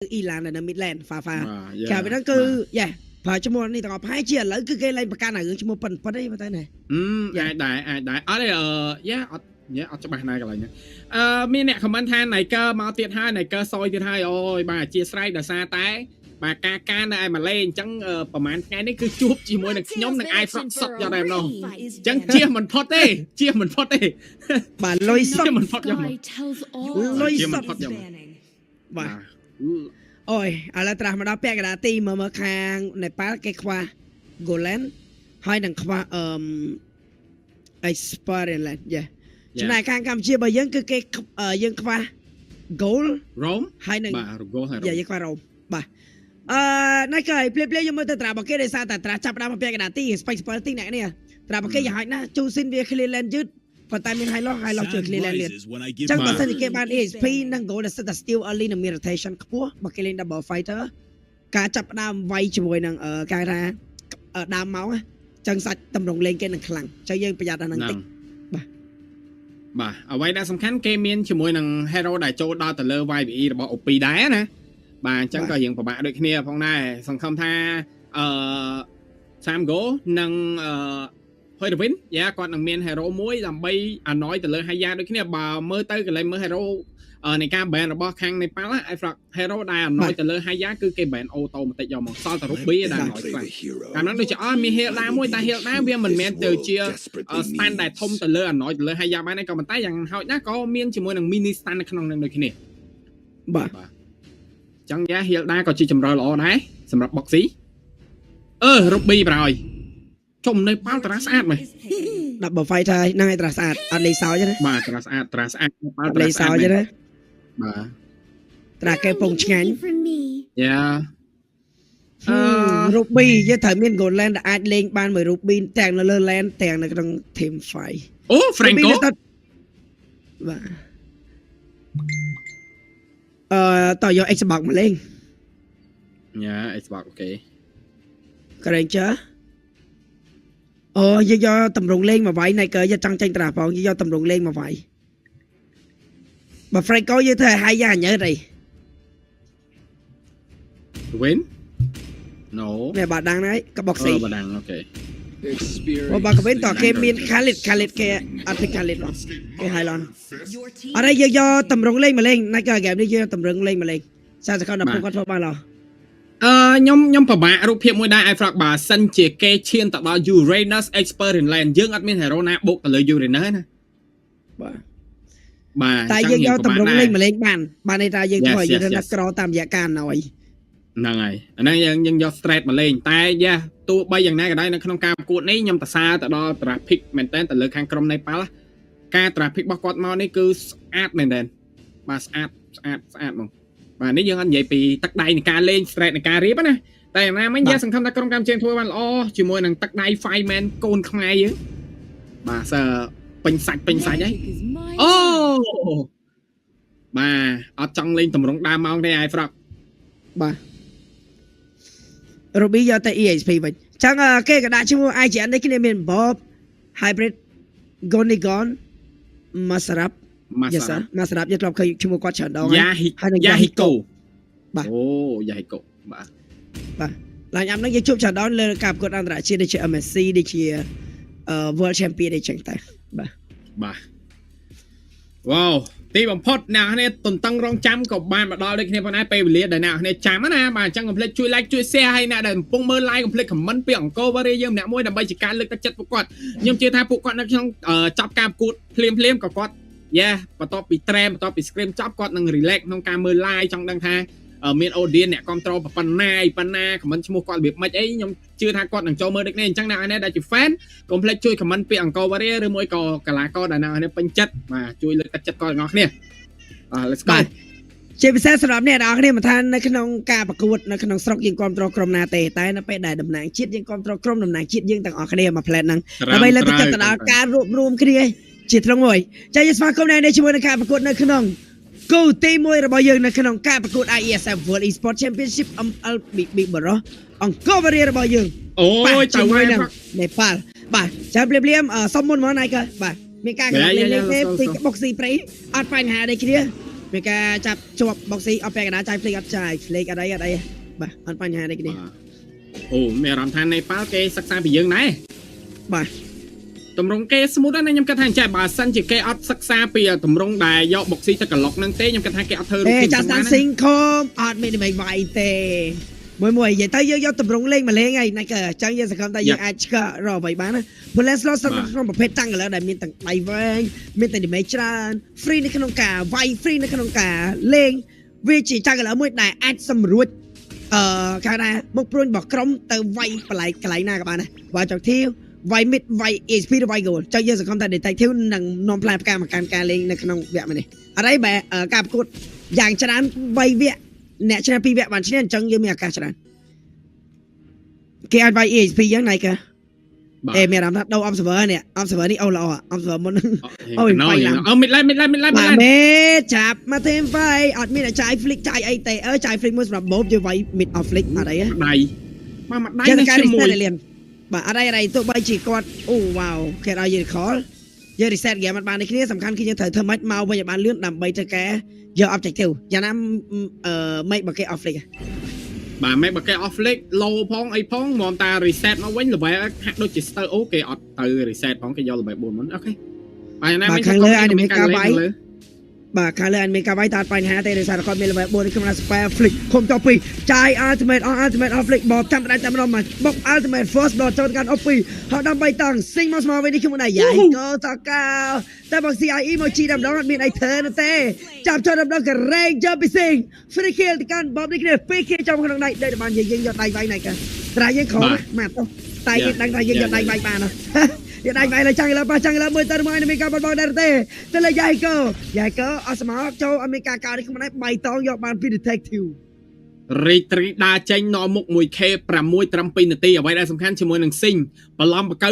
อีหลานในมิดแลนด์ฟ้าแค่ไปนั่นคือพอชั่วโมงนี้ต่อพายเชียร์แล้วคือเกย์อะไรประกันอะไรชั่วโมงปั่นปั่นได้มาได้ไหนได้จะมาไหนกันอะไรเนี่ยมีเนี่ยคอมเมนต์ทานไหนก็มาเตียดให้ไหนก็ซอยเตียดให้โอ้ยมาเชียร์ไซด์เดอซาตายมาการได้มาเล่นจังประมาณไงนี่คือจูบจีมวยหนึ่งย้อมหนึ่งไอฟรอกสดยาแดมน้องจังเชียร์มันพอดเต้บ่ลอยสดมันพอดยังลอยสดบ่โอ้ยอะไรตรามาดาเปียกระดาตีมาคางในปาร์คเกควาโกลแลนให้ดังควาไอสปาร์เรนแลนด์ฉะนั้นการกำเชียร์ไปยังคือเกยังควาโกลโรมให้หนึ่งยังควาโรมบ่นั่นเคยเพลย์ยังไม่ตราบอกเกได้ซาแต่ตราจับดาวมาเปียกระดาตีสไปซ์ปาร์ตี้ไหนเนี่ยตราบอกเกยังให้นะจูซินเวียคลีแลนด์ยึดพอตายมีไฮล็อกเจอคลีแลนด์เลียนจังตอนสันติเกบานเอชพีนั่งโกลและสตาร์สติลอารีนมีโรเทชันขั้วบอกเกลินดับเบิลไฟเตอร์การจับดาวไวช่วยนั่งการดาวเมาส์จังสัตว์ตำรงเลงเกนหนึ่งครั้งจะยังประหยัดนั่งติ๊กบ่เอาไว้ได้สำคัญเกมเมียนช่วยนั่งเฮโร่ได้โจดาวแต่เลอไวบีระบบปีได้นะบ่จังก็ยังประมาทด้วยเนี่ยพองได้สังคมท่า3 โกนั่งเฮ้ยเดวินก่อนหนังเมียนไฮโร่มวยลำใบน้อยแต่เลยไฮยาด้วยเนี่ยบ่เมื่อเตยกันเลยเมื่อไฮโร่ในการแบนระบบแข่งในปาละไอ้ฝักไฮโร่ได้น้อยแต่เลยไฮยาคือเกมแบนโอโตมาแต่ยอมมองซอลแต่รูปบี้ได้น้อยกว่าการนั้นโดยเฉพาะมีเฮลามวยแต่เฮลนาเวียมันเมียนเจอเชียสแตนได้ทมแต่เลยน้อยแต่เลยไฮยามาในกองมันใต้อย่างเฮาน่าก็เมียนชิมวยหนังมินิสตันในขนมหนึ่งโดยที่นี่จังยาเฮลนาก็จีจำรอยหล่อได้สำหรับบ็อกซี่รูปบี้ไปเลยชมในป้าตราสะอาดไหมดับเบิลไฟไทยนั่งไอตราสะอาดอันเลยสาวใช่ไหมมาตราสะอาดอันเลยสาวใช่ไหมมาตราเกยปงชิงรูปบี้จะถ่ายเมียนโกลแลนด์อาจเล่งบ้านเหมือนรูปบี้แต่งเลอแลนด์แต่งในกระดังเทมไฟโอ้แฟรงโกต่อยอเอ็กซ์บ็อกมาเล่งเอ็กซ์บ็อกโอเคกระเด้งเจ้ายอตำรงเล่งมาไว้ในเกยจะจังตราพองยอตำรงเล่งมาไว้แบบแฟรงโกยืดเธอให้ยาเยอะเลยเว้น no เนี่ยบาดดังนะกระบอกสีบาดดังโอเคว่าบาดกระเว้นต่อเกมมีคาลิดแกอัดเป็นคาลิดหรอแกไฮลอนอะไรยอตำรงเล่งมาเล่งในเกยแกมนี่ยอตำรงเล่งมาเล่งซาจะเข้าดับพวกก็ทั่วมาหรย่อมประมารูปเพียบมวยได้ไอ้ฝรั่งบาสันเจเกเชียนตัดดาวยูเรนัสเอ็กซ์เพอร์เรนแลนด์ยังอัดมินไฮโร่นะบุกกันเลยยูเรนัสนะแต่ยังยอตำรงเล่งมาเล่งบ้านในตายังถอยอยู่ในนักกรอตามยาการหน่อยนั่งไงอันนั้นยังยอสเตรทมาเล่งแต่ตัวใบอย่างนั้นก็ได้ในขนมการกูนี่ย่อมตัดซาแต่ดอตราพิกแมนเทนแต่เลือกข้างกรมในปาละการตราพิกบอกกอดมานี่คือสะอาดแมนเทนมาสะอาดมั้งmà nếu như anh vậy thì tắc đai này ca lên straight này ca riết á nè tại mà mấy gia sản phẩm ta công cam trên thôi bạn chỉ mua năng tắc đai fireman côn không ai chứ mà sợ pin sạch đấy mà ở trong lên tầm rộng đa mong đây ai phật bà rồi bây giờ tại ESP vậy chẳng cái đã chứ mua ai chỉ ăn đấy cái này mình Bob hybrid Gonigon Masarap Masarapจะกลับเคยชั่วโมงก่อนฉันดองยาฮิโกะโอ้ยาฮิโกะบ่าหลังจากนั้นจะชุบฉันดองเลยกับกดอันตรายเชียร์ได้เชียร์MSCได้เชียร์World Champion ได้เชียร์แต่บ่าว้าวตีบอมพอดหน้าเนี่ยตุนตั้งรองจำกับบ้านมาดอเลยเนี่ยพอได้ไปเรียนได้หน้าเนี่ยจำนะบ้านจังคอมเพล็กช่วยไลค์ช่วยแชร์ให้นะเดินปุ่งมือไลค์คอมเพล็กขมันเปียงโกวารีเยี่ยมเนี่ยมวยดับใบจิการเลือกตัดจัดปกอดยมเจอทายปกอดนักช่องจับการกูดเพลียมกับกอดปตอปีแตรปตอปีสครีมจับกอดนังรีแลกน้องการมือไล่จังดังท่าเมียนโอเดียนเนี่ยคอนโทรลปันนาของมันชั่วโมงก่อนแบบไม่ไอ้ยมชื่อทากอดหนังโจมือเด็กเนี่ยจังนาเนี่ยได้จุดแฟนคอมเพล็กช่วยของมันเปียงกอวารีหรือมวยกอกะลากอดนาเนี่ยเป็นจัดมาช่วยเลยตัดจัดกอดงอกเนี่ยlet's go เชฟพิเศษสำหรับเนี่ยเราเนี่ยมาทานในขนมกาประกวดในขนมสตรอกยิงความตรอกรมนาเตะใต้นั่นไปได้ดำหนังชิดยิงความตรอกรมดำหนังชิดยิงต่างออกคดีมาแพลนนังแล้วไปแล้วก็จัดการรวมคดีจิตตรงมวยใจจะสมัครเข้าในช่วยในการประกวดในขนมกูตีมวยระบายยังในขนมการประกวด IESF World Esport Championship บิ๊กบอลองก็บริระบายยังโอ้ยจังไว้ในป่าบ่าจะเปรียบสมมุติว่าไหนกันบ่ามีการเล่นตีบ็อกซี่ไปอัดปัญหาได้คดี មានការចាប់ជាប់បុកស៊ីអត់ពាក់កណ្ដាលចាយភ្លេចអត់ចាយភ្លេចអត់អីបាទអត់បញ្ហាអីគ្នា អូមានអារម្មណ៍ថានេប៉ាល់គេសិក្សាពីយើងដែរ បាទ តម្រងគេស្មូតណាស់ខ្ញុំគិតថាចាបើសិនជាគេអត់សិក្សាពីតម្រងដែលយកបុកស៊ីទៅក្លុកហ្នឹងទេខ្ញុំគិតថាគេអត់ធ្វើរូបភាព ចាស្តានស៊ីងខមអត់មានមិនវាយទេមួយនិយាយទៅយើងយកតម្រងលេងមកលេងហើយណាក៏អញ្ចឹងយើងសង្ឃឹមថាយើងអាចឆ្កឹះរកអ្វីបានណាព្រោះ Lancelot ក្នុងប្រភេទតាំងកន្លងដែលមានទាំងដៃវែងមានទាំង damage ច្រើន free នៅក្នុងការវាយ free នៅក្នុងការលេងវាជាតាំងកន្លងមួយដែលអាចសម្រួចគេថាមុខព្រួញរបស់ក្រុមទៅវាយបន្លែកន្លែងណាក៏បានដែរបើចង់ធីវាយ mid វាយ HP ឬវាយ goal ចឹងយើងសង្ឃឹមថា detective នឹងនាំផ្លែផ្កាមកកាន់ការលេងនៅក្នុងវគ្គនេះអរិយបែការប្រកួតយ៉ាងច្រើន3វគ្គអ្នកឈ្នះ2វគ្គបានឈ្នះអញ្ចឹងយើងមានឱកាសច្រើនគេអាចវាយ HP យ៉ាងណាគេមានអារម្មណ៍ថាដូរ observer នេះ observer នេះអូល្អ observer មុនអូយវាយឡើង mid line មេចាប់មកទេវាយអត់មានចាយ flick ចាយអីទេចាយ flick មួយសម្រាប់ bob យើងវាយ mid off flick អត់អីដៃមកដៃនេះជាមួយបាទអត់អីទោះបីជាគាត់អូវ៉ាវគេឲ្យយើង call យើង reset game អត់បាននេះគ្នាសំខាន់គឺយើងត្រូវធ្វើម៉េចមកវិញឲ្យបានលឿនដើម្បីធ្វើការយក objective យ៉ាងណាmake បើគេ off flick បាទ make បើគេ off flick low ផងអីផងមកតា reset មកវិញ level ហាក់ដូចជា stir អូគេអត់ទៅ reset ផងគេយក level 4មុនអូខេបាទណាមានខាងលើ anime ការវាយបាទខាងលើ anime ការវាយតាបញ្ហាទេដោយសារគាត់មាន level 4នេះខ្ញុំណា spare flick ខំតពីចាយ ultimate off flick បបចាំតែតែម្ដងមកបុក ultimate first blood ចូលកាន់ OP ហើយដើម្បីតង់ sing មកស្មើវិញនេះខ្ញុំមិនដែរយ៉ាយកោតកៅតែបើ CIE មកជីដល់ម្ដងអត់មានអីធ្វើទេចាប់ចូលដល់ម្ដងក៏ range យកពី sing free kill ទៅកាន់បបនេះគ្នា 2kill ចំក្នុងដៃដែលបានយើងយកដៃវាយណៃកាត្រាយើងខំមកទៅតែយើងដឹងថាយើងយកដៃវាយបានយកដៃវាយលើចាំងលើប៉ះចាំងលើមើលទៅមកអមេរិកាបាត់បោដែរទេទៅលើយ៉ៃកោអត់ស្មោកចូលអមេរិកាកោនេះខ្ញុំណែបៃតងយកបានពី detective រីត្រីដើរចេញនាំមុខ 1K 6ត្រឹម2នាទីអ្វីដែលសំខាន់ជាមួយនឹងស៊ីងបន្លំបកៅ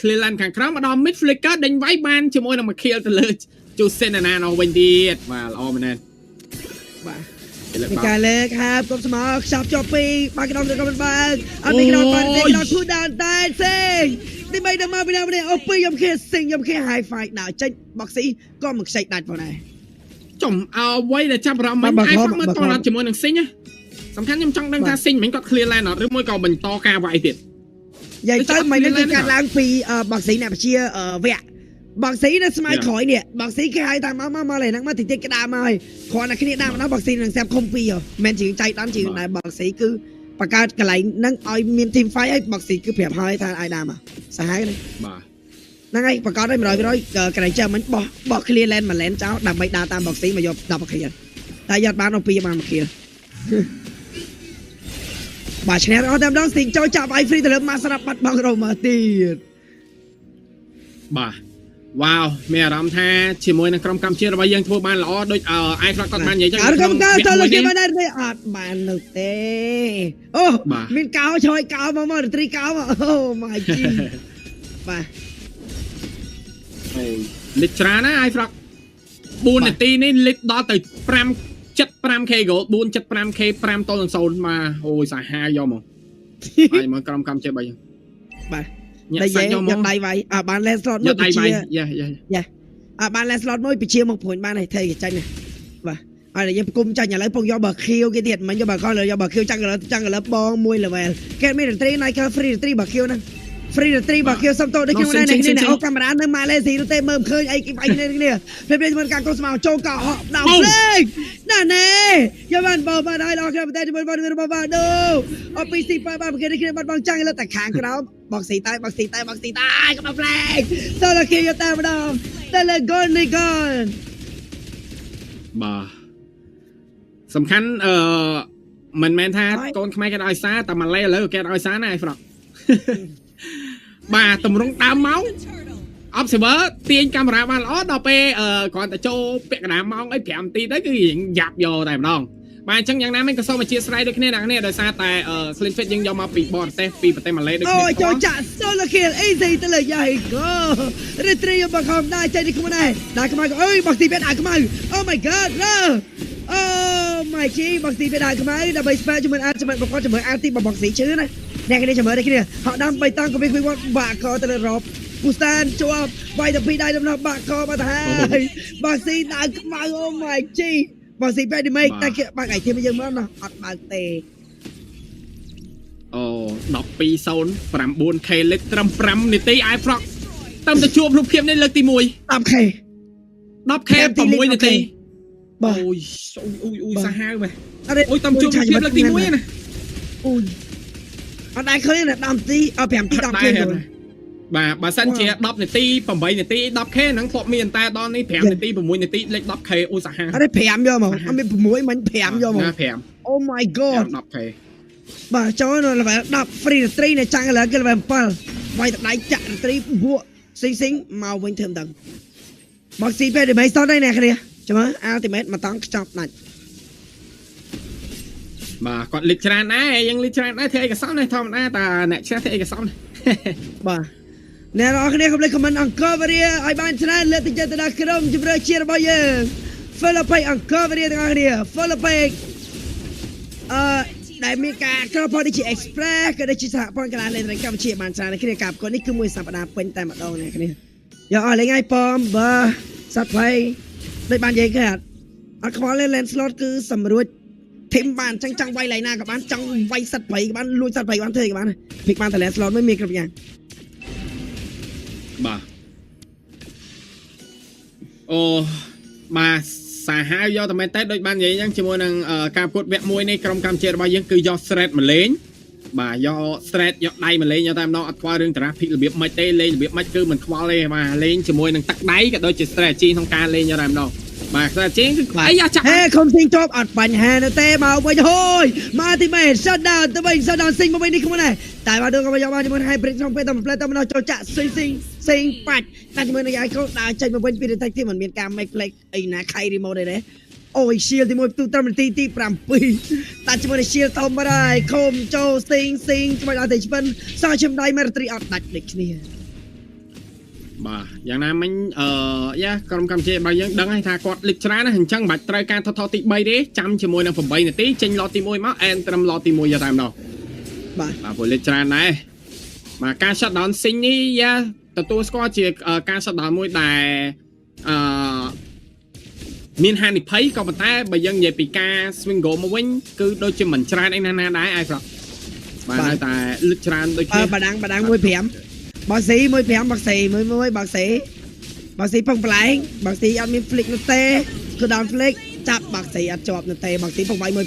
clear land ខាងក្រោមមកដល់ mid flicker ដេញវាយបានជាមួយនឹង មួយ kill ទៅលើជូសិនណានោះវិញទៀតបាទល្អមែនបាទ ការលើកហាបកុំស្មោកខ្ចប់ជាប់ពីបាក់កណ្ដុំទៅក៏មិនបើកអត់មានកណ្ដុំបានទេកណ្ដុំធូដានតែសេងទីបីដល់មកពីណានេះអូពីខ្ញុំគេសិងខ្ញុំគេ high fight ដល់ចេញបកស៊ីក៏មិនខ្ចីដាច់ផងដែរចំអ្វីដែលចាប់អារម្មណ៍មិនអាចមើលតដល់ជាមួយនឹងស៊ីងណាសំខាន់ខ្ញុំចង់ដឹងថាស៊ីងមិញគាត់ clear land អត់ឬមួយក៏បន្តការវាយទៀតនិយាយទៅមិននឹងកាត់ឡើងពីបកស៊ីអ្នកបជាវគ្គបកស៊ីនៅស្មៅក្រោយនេះបកស៊ីគេហៅថាមកលេហ្នឹងមកតិចក្តារមកហើយគ្រាន់តែគ្នាដាក់មកដល់បកស៊ីនឹងស្រាប់ខុំពីមិនជាចៃដល់ជាតែបកស៊ីគឺបង្កើតកន្លែងហ្នឹងឲ្យមាន team fight ឲ្យបកស៊ីគឺប្រាប់ហើយថាឲ្យដាក់មកសាហាវហ្នឹងបាទហ្នឹងហើយបង្កើតឲ្យ 100% កន្លែងចាំមិញបោះ clear land មួយ land ចោលដើម្បីដើរតាមបកស៊ីមកយក10 kill តែយកបានពីបាន1 kill បាទឈ្នះអត់តែម្ដងស្ទីងចូលចាប់ឲ្យ free ទៅលើមកស្រាប់បាត់បង់រោមកទៀតបាទវ៉ាវមានអារម្មណ៍ថាជាមួយនឹងក្រុមកម្ពុជារបស់យើងធ្វើបានល្អដូចអាយហ្វ្លាក់គាត់បាននិយាយចឹងក្រុមការទៅលើគេបានទេអត់បាននោះទេអូមានកោឆ្លើយកោមករីត្រីកោមកអូ my god បាទអូលិចច្រើនណាអាយហ្វ្លាក់4នាទីនេះលិចដល់ទៅ575k goal 475k 5-0មកអូយសាហាវយកមកហើយមកក្រុមកម្ពុជារបស់យើងបាទតែយកដៃវាយបាន Lancelot មួយពីជាបាន Lancelot មួយពីជាមកព្រួញបានហើយថៃចាញ់ណាបាទហើយយើងគុំចាញ់ឥឡូវពងយកបើ Q គេទៀតមិនយកបើ Call យកបើ Q ចាំងកលើបងមួយ level គេមាន retry ណៃ free retry បើ Q ហ្នឹង free retry បើ Q សុំតោដូចខ្ញុំណែនេះអូកាមេរ៉ានៅម៉ាឡេស៊ីទៅមើលមិនឃើញអីគេវាយគ្នាគ្នាពេលមើលការកុសមកចូលកោដល់លេងណាណែយកបានបោបានហើយដល់ខ្ញុំតែជាមួយបានរបស់បានដូអពីស៊ីប៉ាបានគេគ្នាបាត់បងចាំងលើតែខាងក្រោមបកស៊ីតែកុំដល់ផ្លែកតើគេយកតែម្ដងតែលើ goal នេះ goal បាទសំខាន់មិនមែនថាកូនខ្មែរគេឲ្យសារតែម៉ាឡេឥឡូវគេឲ្យសារណាឯហ្វ្រកបាទតម្រង់ដើមម៉ោង observer ទាញកាមេរ៉ាបានល្អដល់ពេលគ្រាន់តែចូលពាក់កណ្ដាលម៉ោងអី5នាទីទៅគឺរៀងយ៉ាប់យកតែម្ដងបាទអញ្ចឹងយ៉ាងណាមិញក៏សូមអធិស្ឋានដូចគ្នាអ្នកនេះដោយសារតែ clean fit យើងយកមកពីបរទេសពីប្រទេសម៉ាឡេដូចគ្នាអូចូលចាក់ solo kill easy ទៅលើយ៉ៃកូ retrieve បខំដែរចេញនេះខ្ញុំដែរខ្មៅអើយបោះទីពេទ្យខ្មៅ oh my god no oh my god បោះទីពេទ្យខ្មៅដើម្បី spare ជាមួយអាចជាមួយប្រកបជាមួយអាទីបោះស៊ីជឿណាអ្នកគ្នាជាមួយគ្នាហក់ដាំបៃតងក៏វាគួយបាក់កទៅលើរ៉បពូស្តានជាប់វាយទៅពីដៃដំណោះបាក់កមកទៅហើយបោះស៊ីដើរខ្មៅ oh my god បើស៊ីពេលនេះតែគេបើកអាយធីមយើងមកណាអត់បើកទេ អូ 1209K លេខត្រឹម5នាទីអាយហ្វ្រកតាមទៅជួបរូបភាពនេះលើកទី1 10K 10K 6នាទីអូយអូយសាហាវមែនអូយតាមជួបរូបភាពលើកទី1ណាអូយអត់ដែរឃើញណា10នាទី5នាទី 10K បាទបើសិនជា10នាទី8នាទី 10K ហ្នឹងធ្លាប់មានតែដល់នេះ5នាទី6នាទីលេខ 10K អូសាហាវអត់ទេ5យកមកអត់មាន6មិញ5យកមក5 Oh my god 10K បាទចូលនៅ level 10 free រាត្រីនៅចាំងឥឡូវគឺ level 7វាយតដៃចាក់រាត្រីពួកស៊ីងមកវិញធ្វើមិនដឹងមកស៊ីពេលដែលមិនសតទេអ្នកគ្នាចាំមើល ultimate មកតង់ខ្ចប់ដាច់បាទគាត់លេខច្រើនដែរយើងលេខច្រើនដែរធ្វើអីក៏សមដែរធម្មតាតែអ្នកឆ្នះធ្វើអីក៏សមដែរបាទអ្នកនរគ្នាកុំភ្លេច comment អង្គរវេលាឲ្យបានច្រើនលើកទឹកចិត្តទៅដល់ក្រុមជម្រើសជាតិរបស់យើង follow page អង្គរវេលាទាំងអស់គ្នា follow page ដែលមានការក្រោបដូចជា Express ក៏ដូចជាសហព័ន្ធកីឡាលេងកម្ពុជាបានច្រើនគ្នាការប្រកួតនេះគឺមួយសប្តាហ៍ពេញតែម្ដងអ្នកគ្នាយកអស់លេងឲ្យប៉មបើសត្វភ័យដូចបាននិយាយគេអត់ខ្វល់ទេ Land Slot គឺសម្រួចធីមបានចង់វាយឡៃណាក៏បានចង់វាយសត្វភ័យក៏បានលួចសត្វភ័យបានធ្វើក៏បានភិកបានតែ Land Slot មិនមានគ្រប់យ៉ាងបាទអូបាទសាហាវយកតែមែនតើដូចបាននិយាយអញ្ចឹងជាមួយនឹងការប្រកួតវគ្គ1នេះក្រុមកម្ពុជារបស់យើងគឺយក straight មកលេងបាទយក straight យកដៃមកលេងយកតែម្ដងអត់ខ្វល់រឿងតារាភិករបៀបមិនទេលេងរបៀបមិនគឺមិនខ្វល់ទេបាទលេងជាមួយនឹងទឹកដៃក៏ដូចជា strategy ក្នុងការលេងយកតែម្ដងបាទ strategy គឺអីចាក់ហេខំស៊ីងជាប់អត់បញ្ហានៅទេមកវិញហូយមកទីមេ shut down ទៅវិញ shut down ស៊ីងមកវិញនេះខ្លួនដែរតែមកដូចក៏យកបានជាមួយ high break ក្នុងពេលតែផ្លែតែមកចូលចាក់ស៊ីងបាច់តែជាមួយនឹងអាយកោដើរចេញមកវិញពីតែទីមិនមានការ make play អីណាខៃ remote ទេណាអូយ shield ទី1ទូត្រឹមនាទីទី7តាជាមួយនឹង shield ធំបាត់ហើយខុំចូលស៊ីងជាមួយដល់តែឆ្ពិនសោះជំដៃមេរត្រីអត់ដាច់ដូចគ្នាបាទយ៉ាងណាមិញយ៉ាក្រុមកម្ពុជារបស់យើងដឹងហើយថាគាត់លិចច្រើនណាស់អញ្ចឹងមិនបាច់ត្រូវការថតទី3ទេចាំជាមួយនឹង8នាទីចេញឡតទី1មកអែនត្រឹមឡតទី1យកតែម្ដងបាទព្រោះលិចច្រើនដែរបាទការ shut down ស៊ីងនេះយ៉ាទទួលស្គាល់ជាការ shut down មួយដែលមានហានិភ័យក៏ប៉ុន្តែបើយើងនិយាយពីការ swing goal មកវិញគឺដូចជាមិនច្រើនអីណាដែរអាយប្រកបាទនៅតែលិចច្រើនដូចគ្នាបាដាំង1.5បើស៊ី1.5បើស៊ី1បើស៊ីពងប្លែងបើស៊ីអត់មាន flick នោះទេគឺ down flick ចាប់បើស៊ីអត់ជាប់នោះទេបើស៊ីពងវាយ 1.5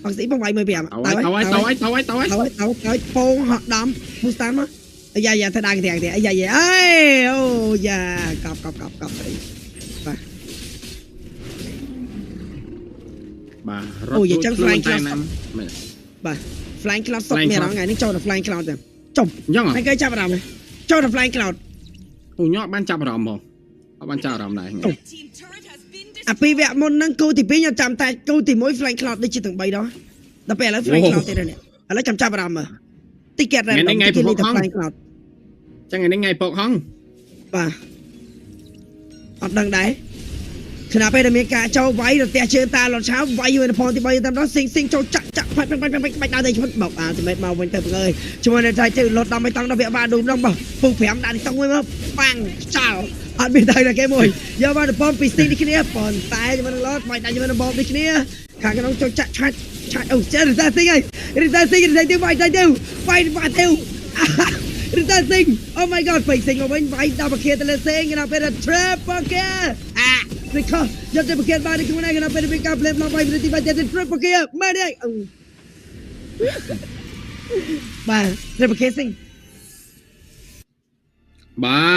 បើស៊ីពងវាយ 1.5ទៅពងហក់ដំពូស្តានមកអាយ៉ាទៅដើរទាំងអាយ៉ាអេអូយ៉ាកប់បាទអូយចឹង flying cloud បាទ flying cloud សុតមានថ្ងៃនេះចូលទៅ flying cloud ទៅចុះហើយគេចាប់អារម្មណ៍ចូលទៅ flying cloud អូញ៉ាំបានចាប់អារម្មណ៍ហ្មងអត់បានចាប់អារម្មណ៍ដែរអាពីវគ្គមុនហ្នឹងគូទី2ខ្ញុំចាំតែគូទី1 flying cloud ដូចជាទាំង3ដងដល់ពេលឥឡូវ flying cloud ទៀតនេះឥឡូវចាំចាប់អារម្មណ៍មើលតិចគេរ៉ែថ្ងៃពកហង flying cloud ចឹងថ្ងៃពកហងបាទអត់ដឹងដែរខណៈពេលដែលមានការចូលវាយរទះជើងតាលត់ឆាវវាយយូរនៅផងទី3តាមដល់ស៊ីងចូលចាក់ផាច់បាច់ដើរទៅឈុតបោកអាទីមេតមកវិញទៅបងអើយជាមួយនឹងថៃទៅលត់ដល់មិនតង់ដល់វាបាដូមដល់បងពុះ5ដាក់ទីតុងមួយមកប៉ាំងចោលអត់មានតែគេមួយយកមកទៅបំពីស៊ីងនេះគ្នាប៉ុន្តែជាមួយនឹងលត់បាច់ដាក់ជាមួយនឹងបបនេះគ្នាខាងក្នុងចូលចាក់ឆាច់អូចេះរសាស៊ីងហើយរសាស៊ីងទៅវាយទៅបាត់ទៅរសាស៊ីង Oh my god ពេកស៊ីងមកវិញវាយដល់ប្រគេទៅលើស៊ីងគេទៅពេល trap ប្រគេនេះខយកទៅប្រគេបានខ្លួនឯងគេទៅពេលការ play មកវាយទៅទីបាច់ទៅ trap ប្រគេមែនទេបាទទៅប្រគេស៊ីងបាទ